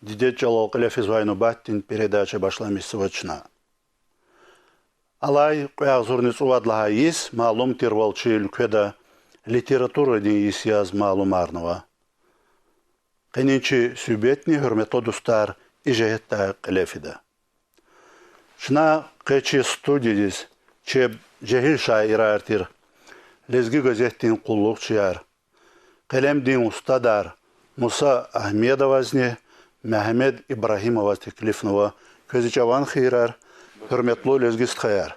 Дидетчало Калефизвайну Баттин передача башлами свачна. Алай куязурниц увадлага есть, малум тирвалчи ülkede литература не есть яз малумарного. Кеничи сюбетни хурметлы достар ижетта Калефида. Шна кечи студиядис чеб жехил шаира артир. Лезги Газеттин куллук чияр. Калемдин устадар Муса Ахмедовазне Магомед Ибрагимова теклифнова көзичаван хирар хурметлы лезгист хаяр.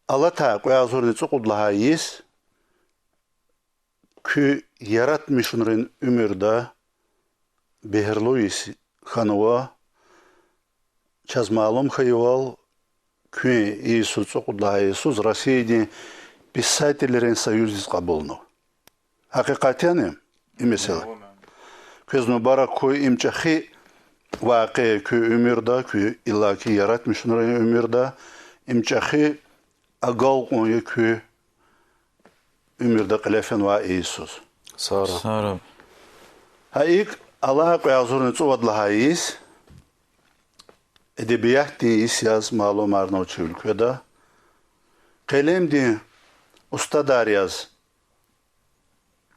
Алата куязурницы кудлага есть кü yaratmışların ömürde Behirluis Hanova çazmalım hayval kü Иисус кудлага Иисус Россияны писательlerin союза kabulunu. Hakikaten mesela köz mübarek koy imçahi vakı kü ömürde kü illaki yaratmışların ömürde imçahi agal koyu kü ömürde kalefen ve İisus. Sara. Hayık Allah koyazurun çuvadla hayis edebiyat deyiz yaz malum arnavut ülkede kalem di ustadar yaz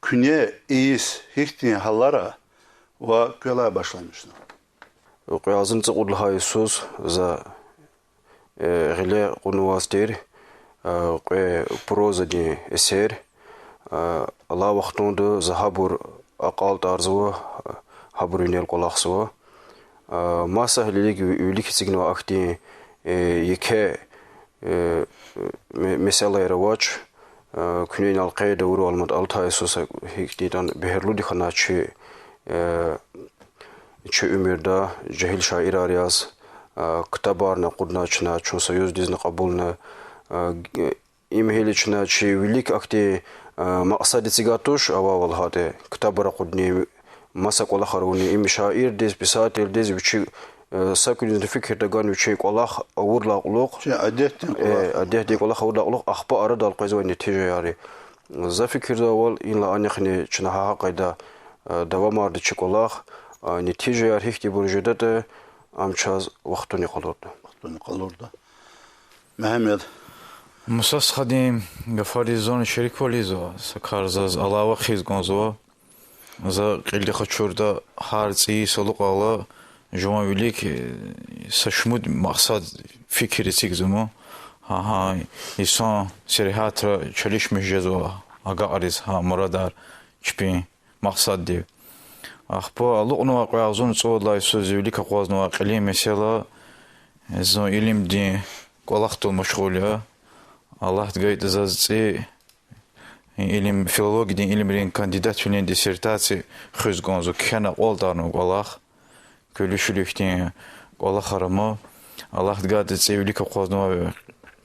küne iyiz hikti hallara ve köla başlamışlar. Koyazın çuvadla hayisus za gile kunuvastir koy proza di eser Allah vaxtında zahabur aqal tarzı habur ünel kolaqsı masa hililik ülik signo akti yeke mesela ravaç küneyin alqayda uru almat altı aysosa hiktidan beherlu di xanaçı çı ömürde cahil şair ariyaz kitabarna qudnaçına çun soyuz dizini qabulna imheliçna çı ülik akti مقصد سيجاتوش أو والله كتاب رقدني مسك ولا خروني إم شاعر ديز بساتيل ديز بشي ساكن الفكر دقان بشي ولا أور لا قلوق أديه ديك ولا خور لا قلوق أخبار أرد القيزوان نتيجة ياري ذا فكر ده أول إن لا أني خني شنها قيدا دوام أرد شيء ولا نتيجة ياري هيك برجدة أم شاز وقتني قلورد محمد Musas خدیم گفاری زون شریک ولیزو سکارزاز علاوه خیز گنزو زا قلی خچوردا هرچی سلوق علا جوانی که سشمود مقصد فکری سیگزمو ها ایسان سریحات را چلیش میجزو آگاه آریز ها مرادار چپی مقصد دی آخپا لقنو واقعا زون صود لایسو زولی که قوازنو واقعی مثلا زون علم دی قلختو مشغوله Allah говорит, за илим филологии, илим кандидат в диссертации, хызгонзу кхена олдарну Аллах, көлүшүлүктен Аллах харамы, Аллах говорит, велика козну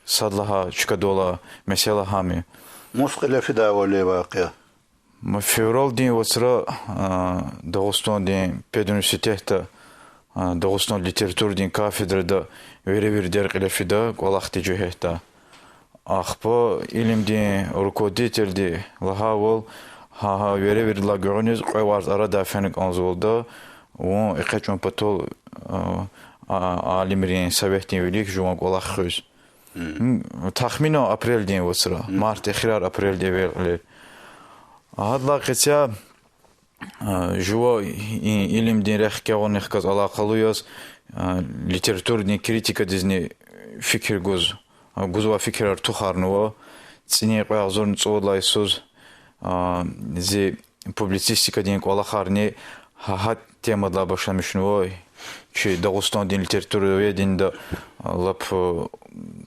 садлаха чикадола месела хами. Мускаля фидавали вакия. Мы феврал день вотсра Дагестан день педуниверситета Дагестан литература день кафедра да веревер деркеля фида Аллах тижухета. Ахпа илимди руководительди лахавол ха веревер лагонез қойварз ара дафенек анзолда он иқачон патол алимрин советин велик жуан Аллах хыз тахмина апрель день восра март ихрар апрель девел адла қица жуа илимди рехкеон ихказ алақалуяз литературный критика дизни фикр гоз гузва фикрар тухарнова цини қоязон цодлай соз зе публицистика ден қолахарни хат тема да башламишнова чи Дагестан ден литература ден да лап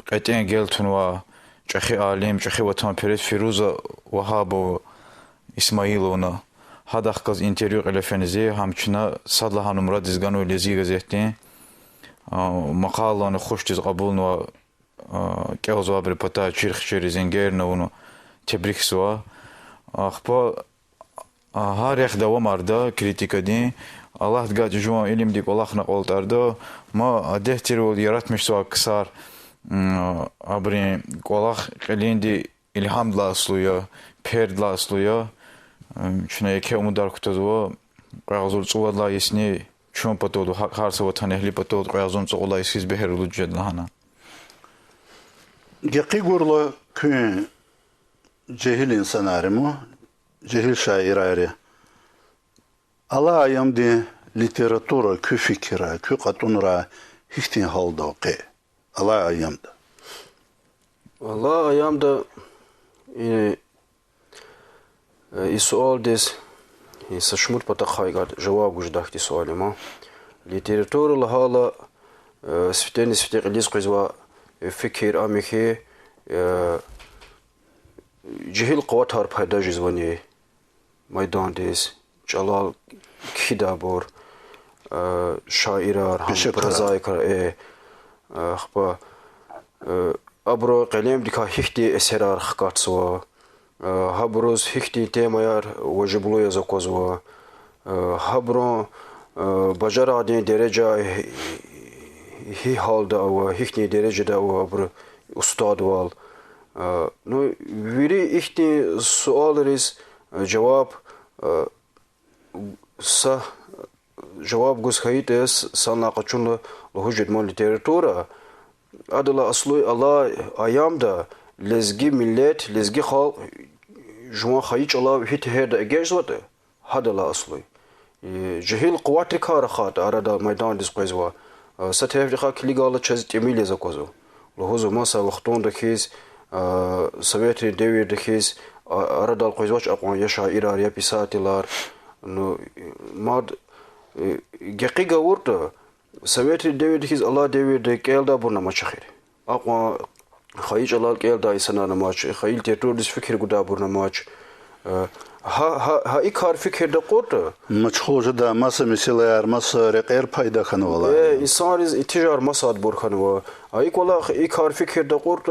қайтен гелтунва чахи алим чахи ватан перед Фируза Вахабова Исмаиловна хадах каз интервью элефензе хамчина садла ханумра дизгану Лезги Газетин мақаланы хуш диз қабулнова кеозва брепата чирх через ингерна уно тебриксва ахпа харих давам арда критика дин Аллах гад жуан илим дик Аллах на олтарда ма адехтир ол яратмишсва ксар абри Аллах калинди илхам дласлуя пердласлуя Çünkü ki umudar kutuzva qazul çuvadla isni çön patodu harsa tanehli patodu qazun çolay siz beherulu cedlahana. Geqi gurla kün cehil insanarımı cehil şairari. Allah ayam di literatura kü fikra kü qatunra hiçtin halda qi. Allah ayamda. Allah ayamda السؤال ديس سشمول بتخايقات جواب وجدك دي سؤالي ما ليتراتور الحالة سفتين قليس قزوا فكر أميكي جهل قوات هار پیدا جزواني ميدان ديس جلال كيدابور شاعرار هم برزايكر خبا أبرو قليم ديكا هيختي اسرار خقات سوا Habroz hikti temayar vajiblu yazakozva. Habro bajar adin derece hi halda ava hikni derecede ava abr ustad val. No viri ihti sualeriz cevap sa cevap guzhayit es sana kaçunla hujjet mal literatura adala aslı Allah ayamda Lezgi millet, lezgi halk, juma xayiç Allah hit herde egezvate, hadala aslı. Cehil kuvvetli karahat arada meydan disqezva. Satevriha kiligalı çezit emile zakozo. Lohuzu masa vaxtunda kiz, Sovyeti devirde kiz, arada qezvaç aqwan ya şairar ya pisateler. No mad geqiga vurdu. Sovyeti devirde kiz Allah devirde gelda buna maçxir. Aqwan خیلی جلال که دای سنان ماچ خیلی تیتور دیس فکر گودا برن ماچ ها ایکار فکر دقوت مچخوج دا مس مثل مس رقیر پیدا کنه والا انسان از تجار مساد بر کنه و ایک والا ایکار فکر دقوت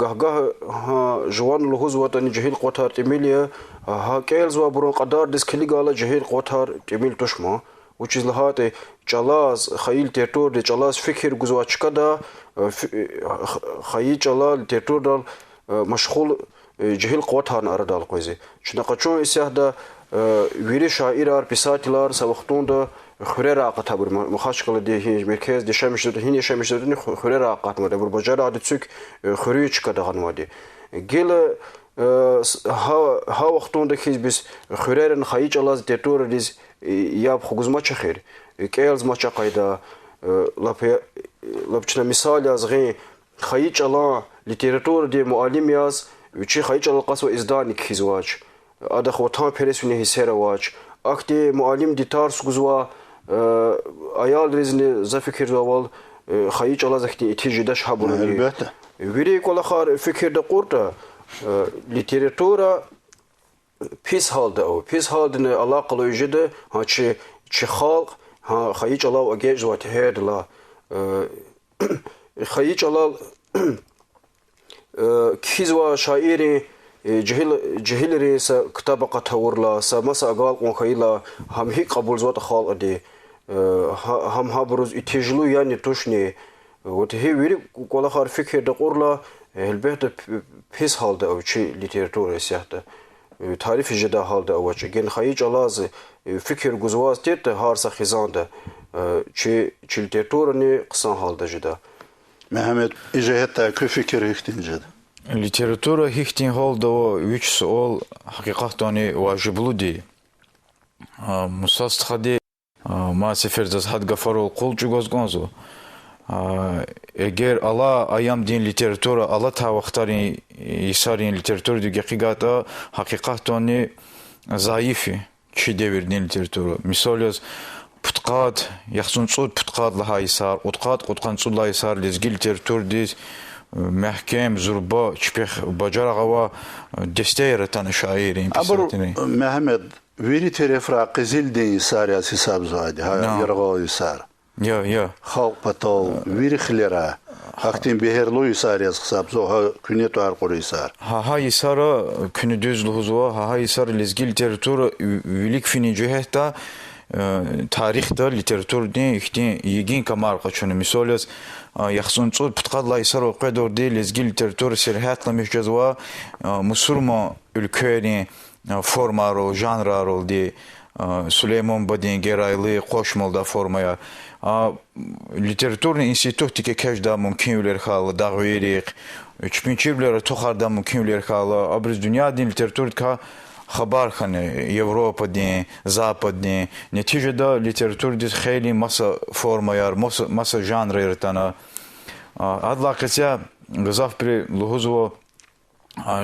گاه ها جوان لحوظ وطن جهیل قطار تمیلیه ها کیل زوا برون قدار دیس کلی گالا جهیل قطار تمیل تشما و چیز لحاظ چلاز خیلی تیتور دی چلاز فکر گذوا چکدا خیلی چلال تیتور دال مشغول جهیل قوتان اردال قوزی چون قچون اسیاه دا ویری شاعرار پساتیلار سوختون دا خوره راقت بر مخاش کل دی مرکز دی شمش داد هینی شمش داد خوره راقت مده بر بجار عادت سوک خوری چکدا غنوادی گل ها وقتون دا کیز بیس خورهرن خیلی چلاز تیتور دیز یاب خوگزما چخیر کیلز ما چقایدا لابچنا مثال از غی خیلی چلا لیتراتور دی معلم یاز وچی خیلی چلا قصو ازدانی کیزواج آده خوتان پرسونی هسر واج اختی معلم دی تارس گزوا ایال ریزنی زفکر دوال خیلی چلا زختی اتیجی دش هبونی ویری کلا خار فکر دقورتا لیتراتورا پیس halde o pis haldine alakalı ücrede ha çi halk ha xayiç alav agej vat herdla xayiç alav kizwa şairi cehilleri sa kitaba qatawurla sa masa agal qon khayla ham hi qabul zvat khal adi ham habruz itijlu yani tuşni vat hi veri kola khar fikir de qurla elbette pis halde o çi literatura siyahta تعریف جدا حال ده اوچ گن خیج علاز فکر گزواز تیت هارسا خزان ده چی لiteratور نی قسان حال ده جدا Магомед ижehetta kü fikir hiktin jed Literatura hiktin hal da üç sual hakikatani vaciblu di Musas khadi ma seferzas had gafarol qolcu gozgonzo eğer Allah ayam din literatura Allah ta Vahtar'in isarin literatura diye hakikata hakikatani zayıfi çi devirdin literatura misalız putqat yaxsun çud putqat laha isar utqan çud laha isar lezgi literatura diye mahkem zurba çpeh bacara gava desteyeratan şairin pisatini Mehmet veri terefra qizil din isar ya hesab zadi ha yarğa isar Ya. Halk patal virixlera haktin beherlu isar yaz hesabzo ha künet var qoru isar. Ha isara künü düzlüğüzva ha isar lezgi literatura vilik fini ciheta tarixda literatur din ihtin yegin kamar qaçunu misalas yaxsun çud putqadla isar o qador de lezgi literatura serhatla mehcazva musulma ülkeni формаро жанраро ди Сулеймон Бадин герайлы қошмолда формая литературный институт ки кежда мумкин улер хала дагвирик чпинчиблер тохарда мумкин улер хала абриз дунья дин литератур ка хабар хане Европа дин Запад дин нетижада литератур дис хейли масса формаяр масса жанра иртана адла кися газаф при лухузво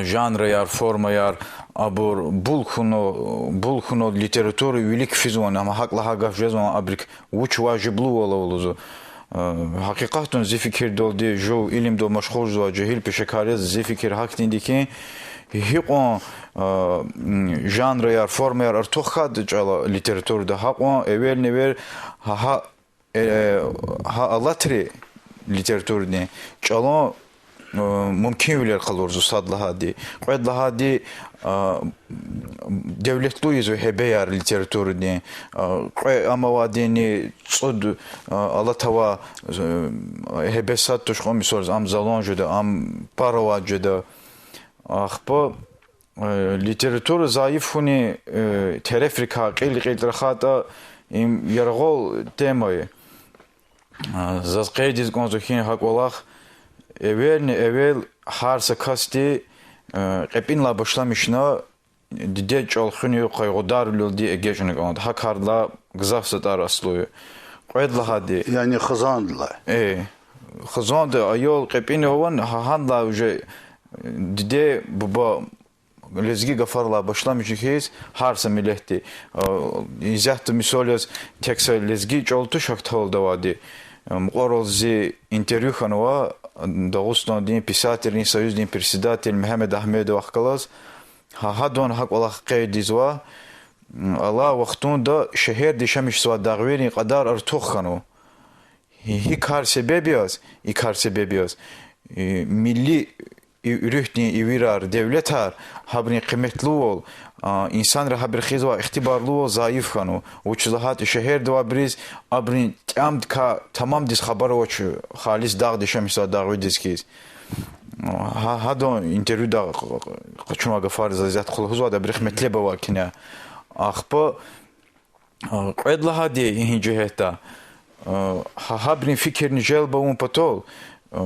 жанра яр форма яр абур булхуно литературы велик физон ама хакла гавжезон абрик уч важиблу олозу حقیقتون زفکر داده جو علم دو مشغول زوا جهیل پیشکاری زفکر حق دیدی هیقون ژانر یا فرم یا ارتخاد جل لیتراتور ده هاقون اول نور ها allатри لیتراتور نه جلو ممکن ولی خالور زود لحادی قید لحادی devlet luizu hebeyar literatürünü ama vadini çod alatava hebesat tuşkomi sorz am zalonjuda am paravajda ahpo literatür zayıfuni terefrika qil rakhata im yargol temay zazqediz gonzohin hakolaq evel harsa kasti قپین لا başlamışına دیده چالخونی قایقدار لودی اگیجنگ آند ها کارلا گذافت araslığı قیدلا هادی yani خزاندلا خزاند ayol قپین هون هانلا وجه دیده بابا Lezgi Gafar'la başlamışız harsa milleti izahtu misolyaz teksa lezgi çoltu şaktalda vadi muqarrzi intervyu xanova Дагестан дин писателей союза дин председатель Магомед Ахмедов ахкалаз хадон хак Аллах қайдизва Аллах вақтунда шахер дишамиш сва дагвери qaдар артухану хикар себебиаз milli ürühtni ivirar devletar habrin kıymetli ol insanlar haber xizva ihtibarlı ol zayıf xanu uçlahat şehir deva briz abrin tamka tamam dis haber oç halis dağ dişemisa dağ diskiz hadon intervyuda qaçuma gafar zat xulhuzva da bir kıymetli bava kina axpa qedla hadi hinjehta habrin fikrini jelba un patol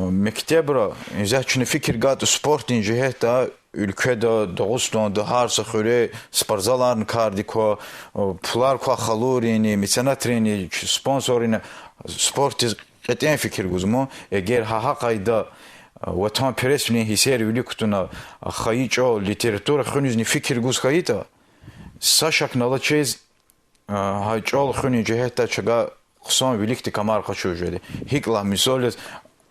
Mektebra, zaten fikir gat sport injehta ülkede Dağıstan'da her sahile sporzaların kardiko pular ko xalurini mecenatrini sponsorini sportiz qeten fikir guzmo eğer ha qayda vatan presini hisar ülkutuna xayiço literatura xunüzni fikir guz xayita saşak nalaçez hayçol xuni jehta çaga xson birlikte kamar qaçujedi hikla misoles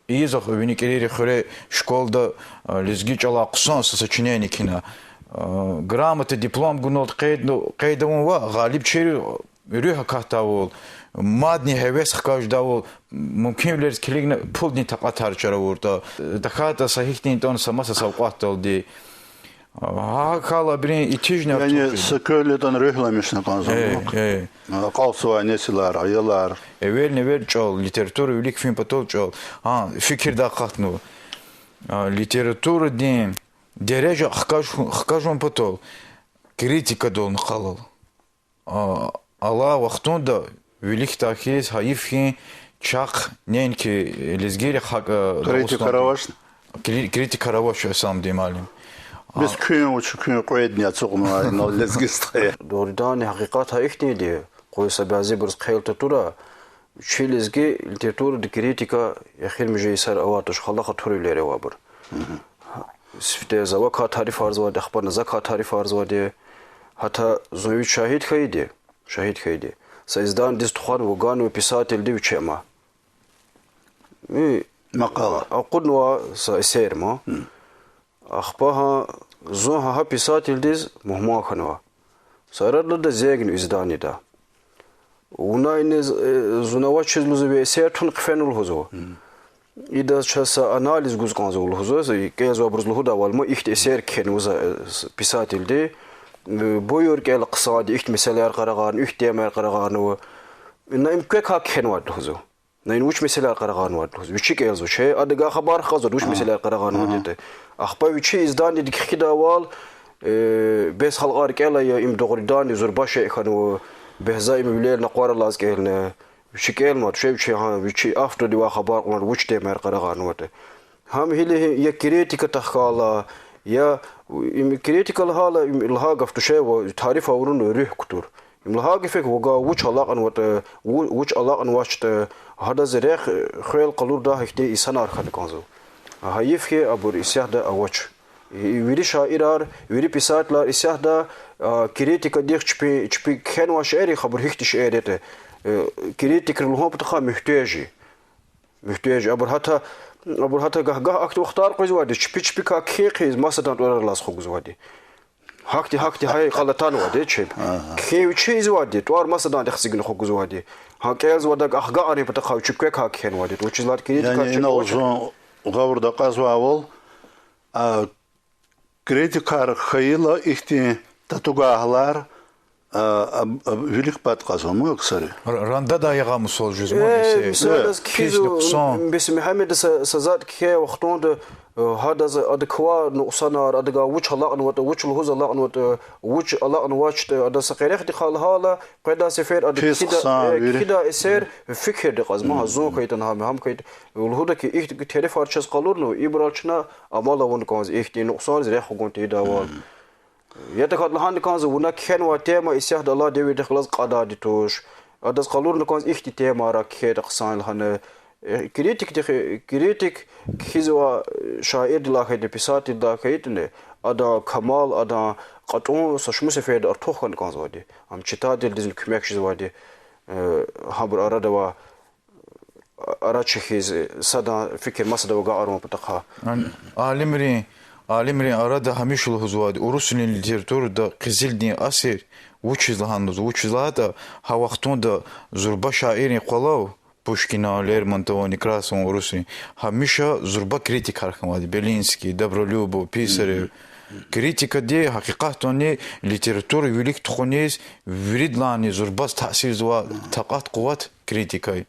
Изах виникери хоре школда лезги чала қусан сочинение кина грамота диплом гунот қайдамон ва ғалиб чери рюха кахтавол мадни хевес хкаждавол мумкин лерс килигна пулни тақатар чара урта дахата сахихтин тон самаса савқатталди Hakala birin itijne yani sıköleden rühlamışsın kanzım. Qalsıva nesiler, ayılar. Evvel çol literatür ülik film patol çol. Ha fikirde qatnu. Literatür din derece xkajon patol. Kritika dol qalal. Allah vaqtunda ülik takiz hayifki çaq nenki lezgeri haq kritika ravaş sam demalim. Biz köyün qoyedniya çoğunu no lezgistaya. Doğrudan hakikat ha ihtiydi. Qoysa bazı bir qeyltatura. Çilizgi literatür kritika yaxir müjisar avatoş xalaqa türleri var. Sifte zavaka tarif arz var, xabar zaka tarif arz var diye. Hatta zoyu şahit kaydı. Sayızdan diz tuxar vogan ve pisatel diye çema. Maqala. Aqudwa sa eser ma. Akhbaha zoha pisatel diz muhma khanwa. Sararla da zegin izdani da. Unayne zunava çizluzu ve eser tun qfenul huzo. İda çasa analiz guzqanzu huzo. Kezo bruzluhu da valma iht eser kenuza pisatel de. Boyor kel qsadi iht meseler qaraqan, iht demel qaraqan. Naim kek hak kenwa huzo. Nain uç meseler qaraqan var. Viçik elzo şey adaga xabar xazor uç meseler qaraqan dedi. Axpa viçi izdani dik xidaval بس خلق أركيلا يا إم دغردان زرباشة إخانو بهزاي مبليل نقوار الله أزكيلنا شكل ما تشيب شيء ها وشي أفتر دوا خبر قمر وش تمر قرقان وته هم هي يا كريتيك تخالا يا كريتيك الحالة الها قفت شيء وتعرف أورون ريح كتور الها قفك وقا وش الله أن وش الله أن واشت هذا زريخ خيل قلور ده هكذا إنسانار خد كانزو هايف هي أبور إسياد أوش ويري شاعرار ويري pисатель إسياد كريتيك ديك تشبي كان وشعري خبر هيك تشعرته كريتيك الهم بتخا محتاج أبور حتى جه أكتر اختار قزوادي تشبي كاكيخ ما صدق ولا لاس خو قزوادي هاكتي هاي قلتان وادي تشيب كي وشي زوادي توار ما صدق دخسيجن خو قزوادي هاكيز ودك أخجاري بتخا تشبي كاكين وادي وتشيلات كريتيك يعني نوزون غور دقازوا أول كريتيكار خيلا إختي تتوجهلار велик подказом أكثر. راندا دا يغام سول جزء مثلا كيزو بس محمد سزاد كي وقتون هذا أدكوا نقصنا أدكوا وش الله أنوت وش الهوز الله أنوت وش الله أنوات هذا سقيرخ دخل هلا قيدا سفير كده يصير فكر دقاز ما هزو كيتن هم كيت والهودا كي إيه تعرف أرشس قالورنو إبرالشنا أمالا ونكاز إيه نقصان زريح حكون تيدا يتكاد لهان كانز ونكين وتيما إسياد الله ديوي دخلاص قادة توش أدرس قالور نكانز إختي تيما راكي دقصان لهان كريتيك كيزوا شاعر دلاكي دي بساتي دلاكي تني أدا كمال أدا قطعون سشموس فيد أرتوخ كانز وادي هم چتا دل ديزن كميكشز وادي هابر أرادا و أراتشخيز سادا فكر مسادا وقا أرما بتقها عالمرين أراد هميش الهزواد ورسل للتيرتور دا قزيلني أسير وچizlahandız وچizlada ha vaqtun da zurba şairin qolav Pushkina, Lermontov, Nekrason, Rusi hamisha zurba kritik harkamadi Belinski, Dobrolюбов, Писарев критика де حقیقتاً لیتراتور ویلیک تخونیز وریدلانی زرباز تأثیر زوا طاقت قوت کریتیکای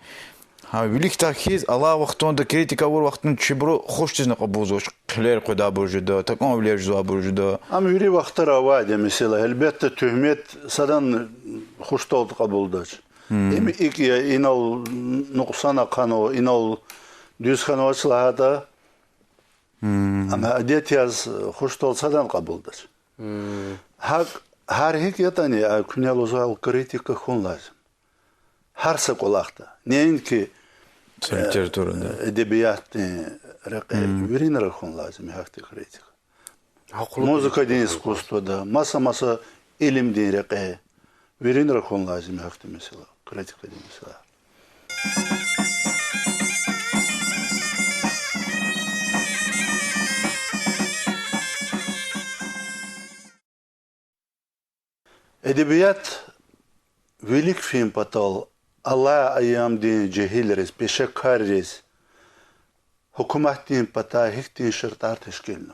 ها ویلیک تاکیز الله وقتون دا کریتیکا ور وقتون چبرو خوش چیز نقبوزوش خلیر قدا برجدا تکان ولیج زوا برجدا Ama yürü Vahtar avaydı mesela elbette töhmet sadan hoş oldu kabuldaç. Emi ilk ya inal nuqsana kano inal düz kano açılada ama adet yaz hoş olsadan kabuldaç. Her hikayetani künyal uzal kritika hun lazım. Her sekolakta. Neyin ki edebiyatın verin rakun lazım hakti kritika. Muzika din iskustoda masa ilim din raqe verin rakun lazım hakti mesela kritika din mesela. Edebiyat velik film patal Allah ayam din cehileriz peşekarriz hükümet din pata hiktin şartlar teşkilno.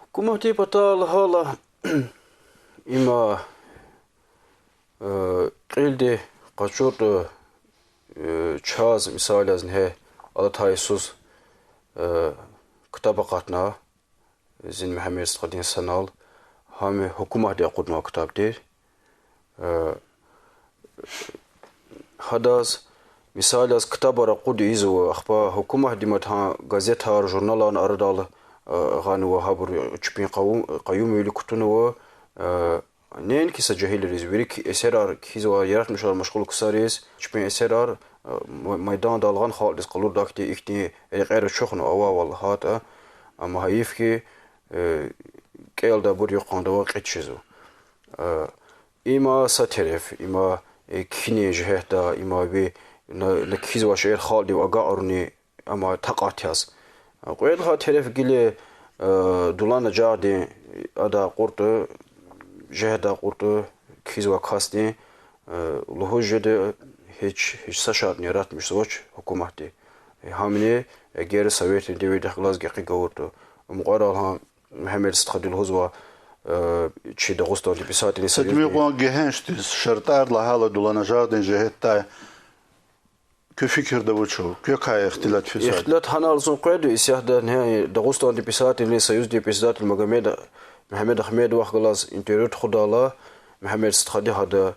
Hükümeti patal hala ima qildi qaçurdu çaz misal azn he alataysus kitaba qatna zin Muhammed Qadin sanal هم حکومت یا قدم کتاب دیر هداز مثال از کتاب را قد ایزو اخبار حکومت دیمت ها گازت ها ژورنالان اردال غانو هابر چپین قیوم ویلی کتونو نین کی سجهیل ریز ویری کی اسرار کیزو یارت مشال مشغول کساریز چپین اسرار میدان دالغان خالص قلور داکتی اختی غیر شخن اوا والله هات اما هیف کی Kelda buraya kondu geçiyor. İma satiref, ima kini cihda, ima bir nekiz ve şehir halde ve ağarını ama takatiyaz. Qoyel ha teref gile dulan jadi ada kurtu cihda kurtu kiz ve kasti luhujede hiç saşat yaratmış soç hükümeti. Hamine geri Sovyet devleti xlas gaqi gavurdu. Muqaralha Muhammed Stadil Huzwa çi de gostoli pисатели. Sadmi qon gehenştis şartlar la hala dolanacağı cihette كفكر دوتشو كيكا اختلاط فساد اختلاط حنال سون قيد يسيحدا نهاية داغستان دي بيساتيلي سيوز دي بيساتيل محمد أحمد وخلاص انتريت خدالا محمد استخدي هذا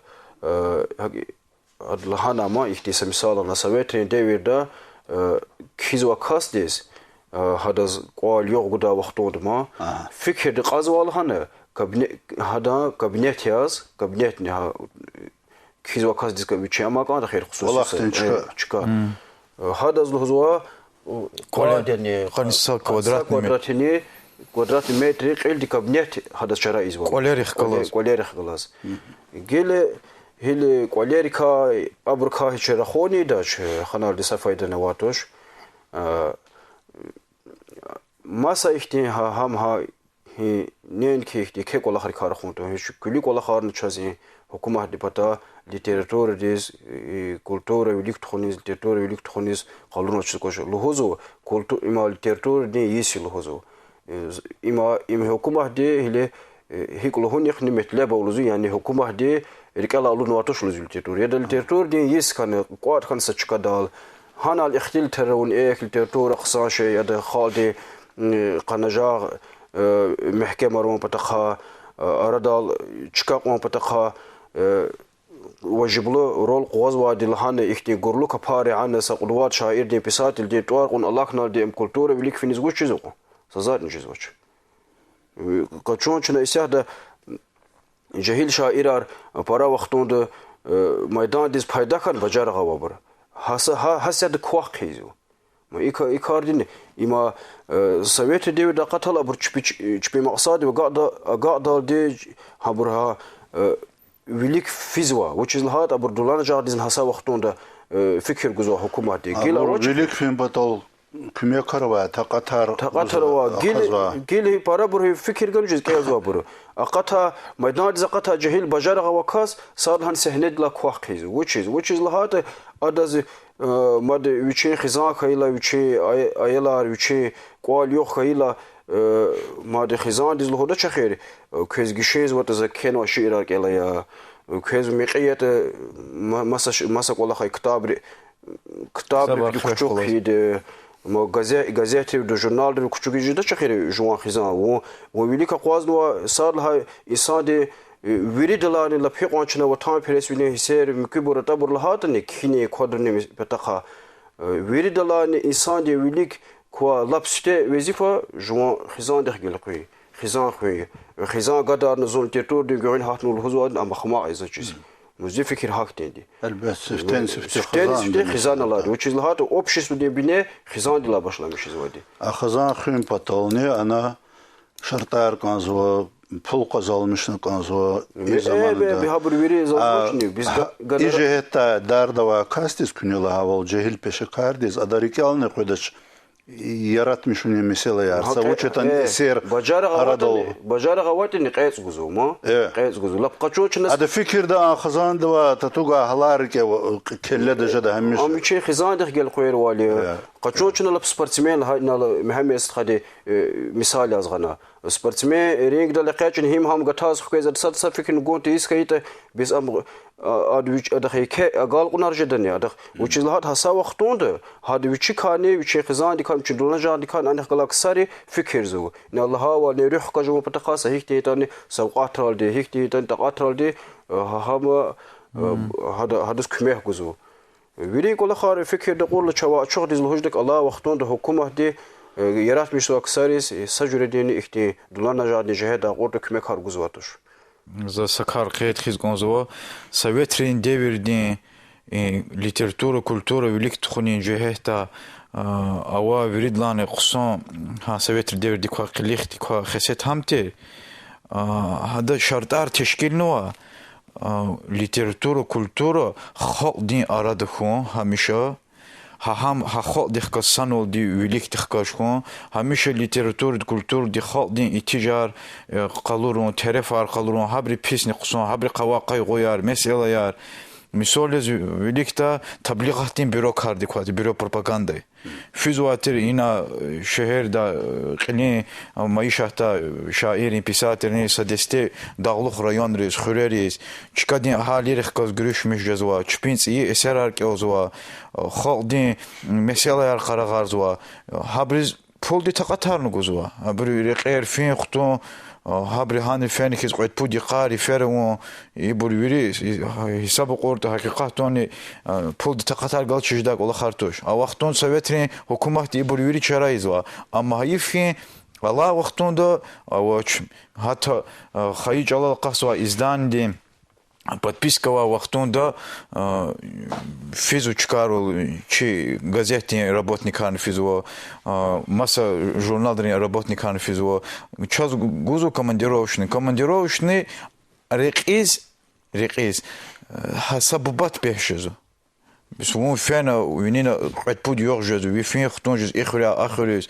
لحنا ما يختيس مثال نسويتين ديفيدا كيزوا كاستيس هذا قال يوغدا وقتود ما فكر دقازوال هنا هذا كابينت ياز كابينت نها كيزوا كاستيس كبيتشي ما كان خير خصوصي تشكا هذا زلهزوا قادني قنصة كوادراتني كوادرات متر قيل دي كابينت هذا شرا إزوا كوليريخ غلاس جيل هل كوليريكا أبركا شرخوني داش خنال دي سفايد نواتوش ما سايختي هم ها هي نين كيختي كي كولا خري كارخونتو هيش كلي كولا خار نتشازي حكومة دي بتا ليتراتور ديز كولتور وليكترونيز ليتراتور وليكترونيز قالون تشكوش لهوزو كولتور إما ليتراتور دي يسي لهوزو إما حكومة دي هي هيكلهون يخني متلابا ولزو يعني حكومة دي ركالا لون واتوش لزو ليتراتور يدا ليتراتور دي يس كان قوات كان ساتشكا دال هانا الاختيل ترون ايك ليتراتور اقصان شي يدا خالدي قنجار محكمة روان بتاخا أردال تشكاق روان بتاخا وجبلو رول قواز وادي لهانة اختي قرلو كباري عنا سقلوات شاعر دي بساتل دي توارقون الله كنال دي ام كولتورة وليك في نزغوش چيزوكو سزاد نجيزوش قچون چنا اسيح ده جهيل شاعرار پارا وقتون ده ميدان ديز پايدا كان بجار غوا بر هسا ده كواق خيزو ما إيكار دين إما سويت دي دا قتل أبر چبي مقصاد وقاعدة دي هبرها ويليك فيزوا which is لهات أبر دولار جار ديزن هسا وقتون ده فكر جزوا حكومة دي ويليك فين بطل كمية كروا تقطر جيل para بره فكر جنجز كيزوا بره أقطع ميدان دي قطع جهيل بجار غواكاس صار هن سهند لا كواقيز which is لهات أدز ماد ويشي خزان خيلا ويشي أيلار ويشي قوال يوخ خيلا ماد خزان ديز لهودا شخير كيز جيشيز وتز كين وشيرار كيلا يا كيز مقيت مسك والله خي كتاب كتشوك هيد ما газеты до журнал до كتشوك جدا شخير جوان خزان وويليكا قوازدوا صار لها إصادة ويريدلاني لبيقوانشنا وطان بريسويني هسير مكبورة تابور لهاتني كيني كوادرني بتاخا ويريدلاني إنسان دي ويليك كوا لابسته وظيفة جوان خزان دخل قوي خزان قدر نزول تيتور دي غين هاتنو الهزوان أما خما إذا چيز مزي فكر هاكتين دي سفتين خزان الله which is لهات общество دي بني خزان دي لا başlamış izvadi خزان خين بطولني أنا شرطار كانزوا pul kazanmışını kanzo bir zamanında. Bir haber veri zamanı biz İje hatta dardava kastis künüla haval cehil peşe kardiz adariki alne kodaş yaratmış onu mesela yarsa uçetan eser bajara gavatni qays guzuma qays guzu lab qaçoçnas ada fikirde xazandı va tatuga halar ke kelle de jada hemmiş am içe xizandı gel qoyr vali qaçoçna lab sportsmen Muhammed istxadi misal yazgana sportsmen ring da laqaçın hem gatas xkezat satsa fikrin gonti iskayta biz am adviç adakhe agal qunar jedan ya adak uçizlat hasa waqtonda hadviçi kane viçi xizandi kam çindulna jadi kan anih qalak sari fikir zo ne allah wa ne ruh qajum pataqasa hikti tani sawqatral de hikti tan taqatral de hama hadis kümeh guzu viri qola khar fikir de qol çava çok dizl hujdak allah waqtonda hukumat de yaratmış waqsaris sajredini ihti dulana jadi jehda qorda kümek har guzu atuş за сакар қейт хиз гонзова советрин девердин литература культура велик тухунин жехта ава виридлане қусон ха советр деверди ка қилихти ка хесет хамте хада шартар тешкил нуа литература культура хол дин арада хун хамиша هم خال دخل سنول دی ویلیک دخلش کن همیشه لیتراتور کلتور دی خال دی اتجار قلورون طرف قلورون هبری پیس نقصان هبری قواقعی غیار مثلا یار Misal birlikte tebliğatın büro kardı kuatı, büro propagandayı. Füzvatır ina şehirde kini maişahta şairin, pисателей sadeste dağlık rayon reis, xüreriz. Çıkadın ahali kaz görüşmüş cezva. Çıpinç iyi eser arke ozva. Xalqdın meseleler qarağarzva. Habriz poldi taqatarını gozva. Habri reqer fin xutun habri hani feni kiz qoyt pudi qari ferun ibur viri hesab qorta haqiqatoni poldi taqatar gal çijdak ola xartosh. A vaqton sovetrin hukumat ibur viri çarayizva. Amma hayfin Allah vaqtonda hatta xayij ala qaswa izdandim. Подпискова вахтунда физу чкарул чи газеты работникан физу масса журналдарын работникан физу час гузу командировочный рекиз хасабубат бешезу бисвон фена винина qatpud yoğjez ve fin xtonjez ikhra akhriz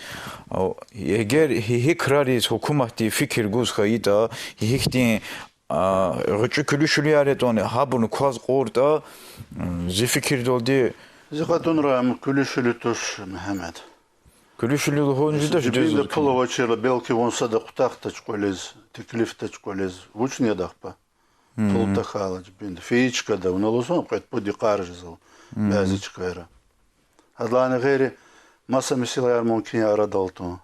eğer hikrariz hukumati fikir guz khayita hiktin Rıçı külüşülüyaret onu habunu kaz orada zifikir doldu. Zikatun ram külüşülütüş Muhammed. Külüşülü honcu da Şimdi polovaçıyla belki onsa da kutak da çkolez, teklif de çkolez. Uçniye daqpa. Pul da xalaj bindi. Fiiçka da unalozon qat budi qarjızıl. Bazı çıkara. Hadlani gayri masa misalar mümkün arada oldu.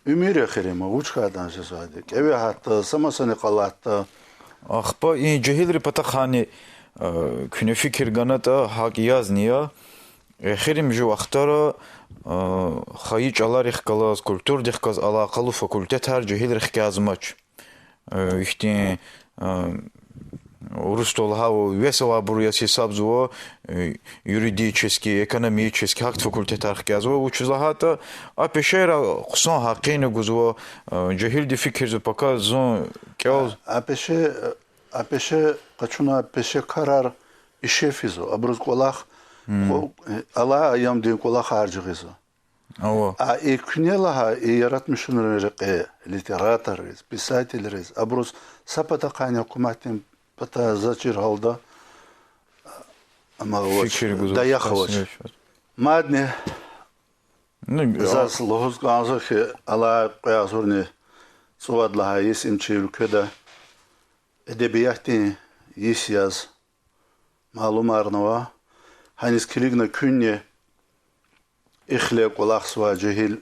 Ümür xirima uçkadan şasadik. Evi hatta samasını qalatta. Axpa in cehilri patakhani küne fikir ganata hak yazniya. Xirim ju Vaxtara xayic alar ixkalas kultur dixkaz alaqalı fakultet her cehilri xkazmaç. İhtin Урустолха весела буруяси сабзуо юридический, экономический, хакт факультетарх газо учузлахата а пешера хусон хакин гузо джахилди фикрзу пока зон кел а пеше качуна пеше карар ишефизо абруз колах ала ayam din kolах harcıgızı a ekünelaha yaratmışınır literatörüz, pисателеріз абруз сапата кайна hukumatin Pata začir halda ama dayaxoç. Madne zas lohoz ganzo ki ala qayazurni suvadlaha isim çevkede edebiyatın yaz malum arnava hanis kiligna künye ihle qolaq sva cehil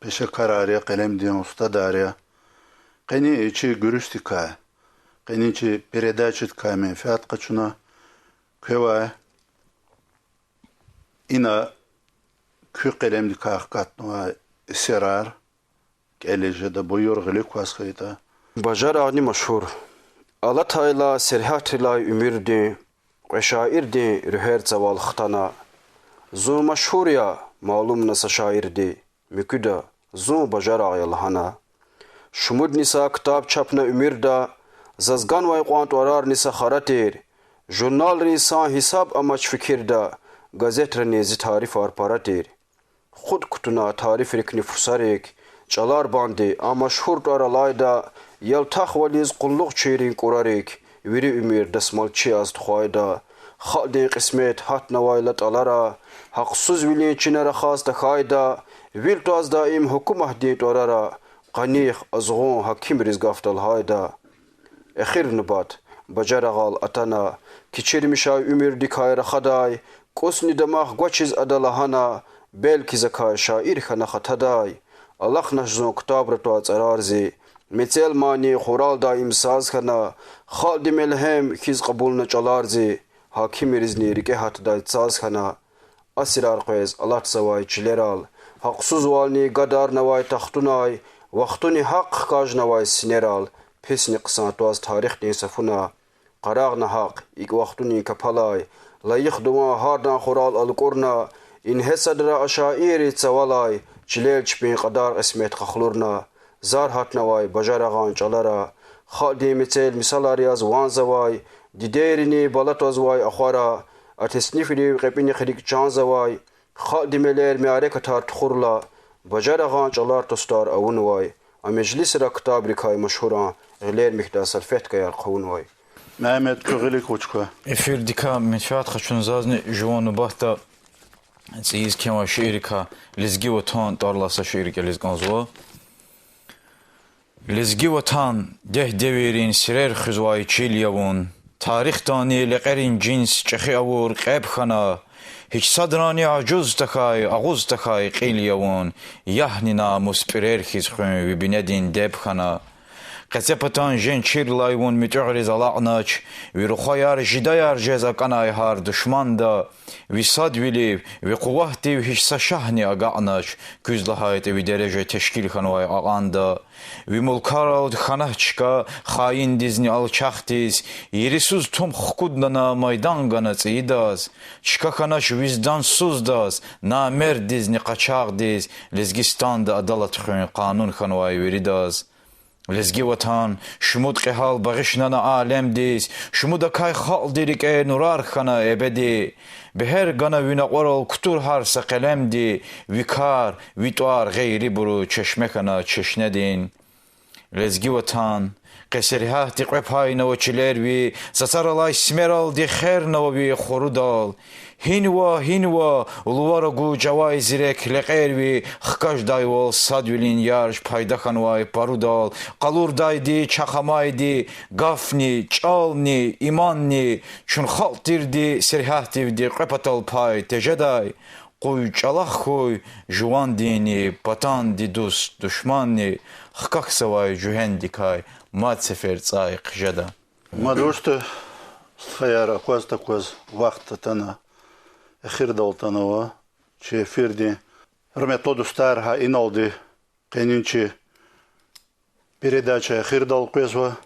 peşe kararı kalem diyen usta darya qani içi görüştika Qenici передачит каме фиат qachuna keva ina kü qalemdi qaqatnwa sirar gelejede buyur glik vasqita Bajar ani mashhur Alatayla serhatla ümirdi qşairdi rüher zaval xtana zo mashhur ya malum nasa şairdi müküda zo bajar ayalhana Şumud nisa kitab çapna ümirda Zazgan vay quant warar nisa kharatir jurnal risan hisab amaç fikirda gazet renizi tarif ar paratir khud kutuna tarif rikni fusarek çalar bandi amaşhur aralayda yaltax valiz qulluq çerin qurarek viri ümir dasmal çiaz tkhoyda xaldi qismet hat nawaylat alara haqsuz vilin çinara khas da khayda vil taz daim hukumah dit orara qanih azğun hakim rizgaftal hayda Ekhir nubat bajaragal atana kiçirmişa ümür dikayra khaday kosni damag gwachiz adalahana belki zaka şair khana khataday Allah nashzon kitab rato tsararzi metsel mani khoral da imsaz khana khaldi melhem khiz qabulna chalarzi hakim rizni rike hatda tsaz khana asirar qoyz Allah tsaway chileral haqsuz walni gadar naway taxtunay waqtuni haq kaj naway sineral Pesni qısan tuaz tarix din safuna qarağna haq ik waqtuni kapalay layık duma hardan khoral alqurna in hesadra ashairi tsawalay chilel chpin qadar ismet qaxlurna zar hatnaway bajaragan chalara khadi metel misalar yaz wanzaway diderini balatozway akhara atesnifli qepini khidik chanzaway khadi meler miare katar tkhurla bajaragan chalar tostar awunway amejlis ra kitab rikay mashhuran غير مقدار صرفت كيا القون واي Mehmet Kögelik uçka. Эфирдика мечат хочу зазни жуану бахта зиз кема ширика лезги ватан тарласа ширика лезганзва лезги ватан дех деверин сирер хзвай чилявун тарих тани леқерин джинс чхи авур қебхана هیچ صدرانی عجوز تخای آغوز تخای قیلیون یهنی ناموس پریر خیز خون و بیندین دب خنا قصپتان جن چیر لایون میتعرض لعناچ و رخیار جدایار جزا کنای هر دشمن دا و صد ولی و قوتی و هیچ سشهنی آگعناچ کز لحایت و درجه تشکیل خنوای آغاندا و ملکارال خنهچکا خاین دیزنی alçaxtiz yerisuz tom xukudna maydan ganats idas çka xanaş vizdansuzdas namer dizni qaçaqdiz Lezgistanda adalat xun qanun xanvay veridas Lezgi vatan şumud qihal bagışnana alemdiz şumuda kay xal dirik nurar xana ebedi beher gana vinaqoral kutur harsa qalemdi vikar vitwar gayri buru çeşme xana çeşnedin Lezgi vatan qeseriha tiqepayna ve çilervi zasaralay smeral di kherna ve khurudal hinwa ulvara gu cavay zirek leqervi xkaş dayvol sadvilin yarş payda xanvay parudal qalur daydi çaqamaydi gafni çalni imanni çun xaltirdi serihahtivdi qepatal pay tejeday qoy çalaq qoy juvan dini patan didus düşmanni xkak savay juhendikay mat sefer tsay qjada Maduştu khayara kwasta kwaz vaqt tana akhir daltanova че эфирди hürmetli dostlar ha inoldi qeninchi передача akhir dal kwazwa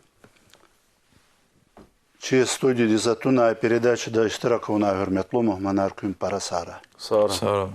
че студии затуна передача да iştirak ona hürmetli muhmanar gün para sara Sara